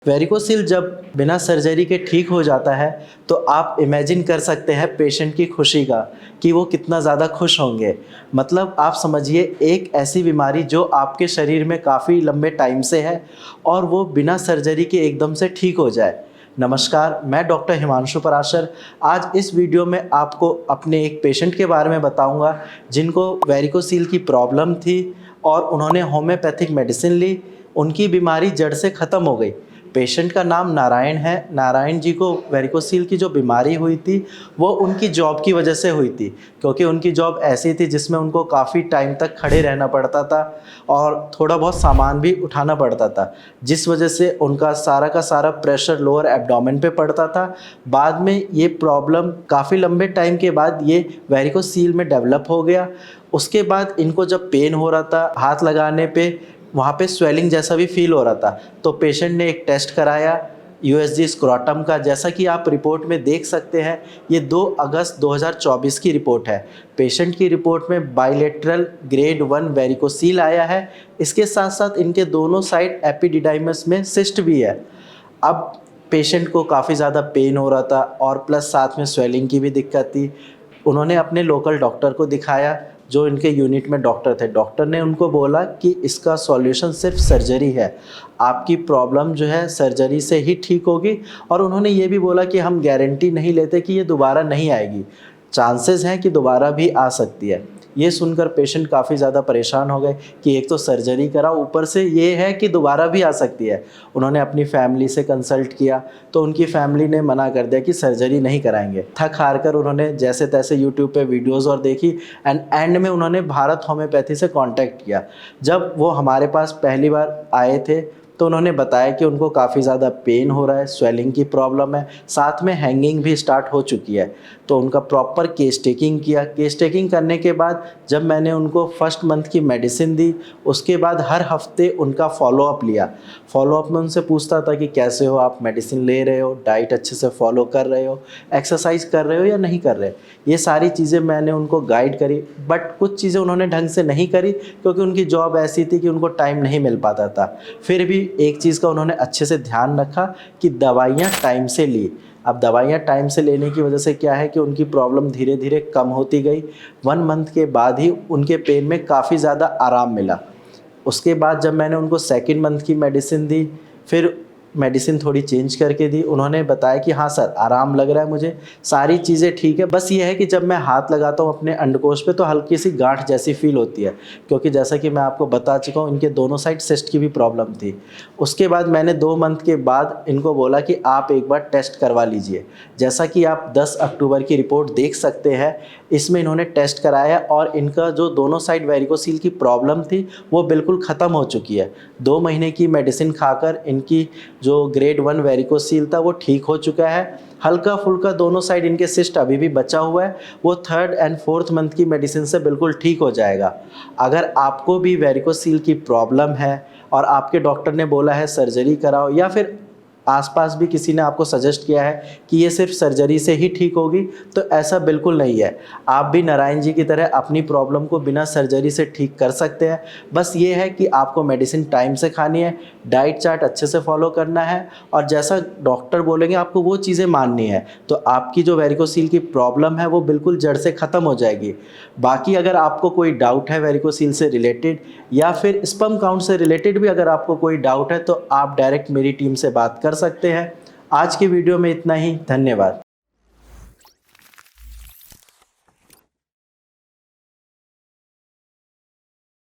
Varicocele जब बिना surgery के ठीक हो जाता है तो आप इमेजिन कर सकते हैं पेशेंट की खुशी का कि वो कितना ज़्यादा खुश होंगे। मतलब आप समझिए एक ऐसी बीमारी जो आपके शरीर में काफ़ी लंबे टाइम से है और वो बिना सर्जरी के एकदम से ठीक हो जाए। नमस्कार, मैं डॉक्टर हिमांशु पराशर। आज इस वीडियो में आपको अपने एक पेशेंट के बारे में बताऊंगा जिनको वेरिकोसिल की प्रॉब्लम थी और उन्होंने होम्योपैथिक मेडिसिन ली। उनकी बीमारी जड़ से ख़त्म हो गई। पेशेंट का नाम नारायण है। नारायण जी को वेरिकोसिल की जो बीमारी हुई थी वो उनकी जॉब की वजह से हुई थी, क्योंकि उनकी जॉब ऐसी थी जिसमें उनको काफ़ी टाइम तक खड़े रहना पड़ता था और थोड़ा बहुत सामान भी उठाना पड़ता था, जिस वजह से उनका सारा का सारा प्रेशर लोअर एब्डोमेन पे पड़ता था। बाद में ये प्रॉब्लम काफ़ी लंबे टाइम के बाद ये वेरिकोसिल में डेवलप हो गया। उसके बाद इनको जब पेन हो रहा था हाथ लगाने पे, वहाँ पे स्वेलिंग जैसा भी फील हो रहा था, तो पेशेंट ने एक टेस्ट कराया यूएसजी स्क्रोटम का। जैसा कि आप रिपोर्ट में देख सकते हैं, ये 2 अगस्त 2024 की रिपोर्ट है। पेशेंट की रिपोर्ट में बाइलेटरल ग्रेड 1 वेरिकोसिल आया है। इसके साथ साथ इनके दोनों साइड एपिडिडाइमस में सिस्ट भी है। अब पेशेंट को काफ़ी ज़्यादा पेन हो रहा था और प्लस साथ में स्वेलिंग की भी दिक्कत थी। उन्होंने अपने लोकल डॉक्टर को दिखाया, जो इनके यूनिट में डॉक्टर थे। डॉक्टर ने उनको बोला कि इसका सॉल्यूशन सिर्फ सर्जरी है, आपकी प्रॉब्लम जो है सर्जरी से ही ठीक होगी। और उन्होंने ये भी बोला कि हम गारंटी नहीं लेते कि ये दोबारा नहीं आएगी, चांसेस हैं कि दोबारा भी आ सकती है। ये सुनकर पेशेंट काफ़ी ज़्यादा परेशान हो गए कि एक तो सर्जरी करा, ऊपर से ये है कि दोबारा भी आ सकती है। उन्होंने अपनी फैमिली से कंसल्ट किया तो उनकी फैमिली ने मना कर दिया कि सर्जरी नहीं कराएंगे। थक हार कर उन्होंने जैसे तैसे यूट्यूब पे वीडियोस और देखी एंड में उन्होंने भारत होम्योपैथी से कांटेक्ट किया। जब वो हमारे पास पहली बार आए थे तो उन्होंने बताया कि उनको काफ़ी ज़्यादा पेन हो रहा है, स्वेलिंग की प्रॉब्लम है, साथ में हैंगिंग भी स्टार्ट हो चुकी है। तो उनका प्रॉपर केस टेकिंग किया। केस टेकिंग करने के बाद जब मैंने उनको फर्स्ट मंथ की मेडिसिन दी, उसके बाद हर हफ्ते उनका फॉलोअप लिया। फॉलोअप में उनसे पूछता था कि कैसे हो, आप मेडिसिन ले रहे हो, डाइट अच्छे से फॉलो कर रहे हो, एक्सरसाइज कर रहे हो या नहीं कर रहे। ये सारी चीज़ें मैंने उनको गाइड करी, बट कुछ चीज़ें उन्होंने ढंग से नहीं करी क्योंकि उनकी जॉब ऐसी थी कि उनको टाइम नहीं मिल पाता था। फिर भी एक चीज़ का उन्होंने अच्छे से ध्यान रखा कि दवाइयाँ टाइम से ली। अब दवाइयाँ टाइम से लेने की वजह से क्या है कि उनकी प्रॉब्लम धीरे धीरे कम होती गई। 1 मंथ के बाद ही उनके पेन में काफ़ी ज़्यादा आराम मिला। उसके बाद जब मैंने उनको सेकंड मंथ की मेडिसिन दी, फिर मेडिसिन थोड़ी चेंज करके दी। उन्होंने बताया कि हाँ सर, आराम लग रहा है मुझे, सारी चीज़ें ठीक है, बस ये है कि जब मैं हाथ लगाता हूँ अपने अंडकोश पे तो हल्की सी गांठ जैसी फील होती है, क्योंकि जैसा कि मैं आपको बता चुका हूँ इनके दोनों साइड सिस्ट की भी प्रॉब्लम थी। उसके बाद मैंने 2 मंथ के बाद इनको बोला कि आप एक बार टेस्ट करवा लीजिए। जैसा कि आप 10 अक्टूबर की रिपोर्ट देख सकते हैं, इसमें इन्होंने टेस्ट कराया और इनका जो दोनों साइड वेरिकोसिल की प्रॉब्लम थी वो बिल्कुल ख़त्म हो चुकी है। 2 महीने की मेडिसिन खाकर इनकी जो ग्रेड 1 वेरिकोसिल था वो ठीक हो चुका है। हल्का फुल्का दोनों साइड इनके सिस्ट अभी भी बचा हुआ है, वो 3rd एंड 4th मंथ की मेडिसिन से बिल्कुल ठीक हो जाएगा। अगर आपको भी वेरिकोसिल की प्रॉब्लम है और आपके डॉक्टर ने बोला है सर्जरी कराओ, या फिर आसपास भी किसी ने आपको सजेस्ट किया है कि ये सिर्फ सर्जरी से ही ठीक होगी, तो ऐसा बिल्कुल नहीं है। आप भी नारायण जी की तरह अपनी प्रॉब्लम को बिना सर्जरी से ठीक कर सकते हैं। बस ये है कि आपको मेडिसिन टाइम से खानी है, डाइट चार्ट अच्छे से फॉलो करना है और जैसा डॉक्टर बोलेंगे आपको वो चीज़ें माननी है, तो आपकी जो वेरिकोसिल की प्रॉब्लम है वो बिल्कुल जड़ से ख़त्म हो जाएगी। बाकी अगर आपको कोई डाउट है वेरिकोसिल से रिलेटेड या फिर स्पर्म काउंट से रिलेटेड भी अगर आपको कोई डाउट है, तो आप डायरेक्ट मेरी टीम से बात कर सकते हैं। आज की वीडियो में इतना ही। धन्यवाद।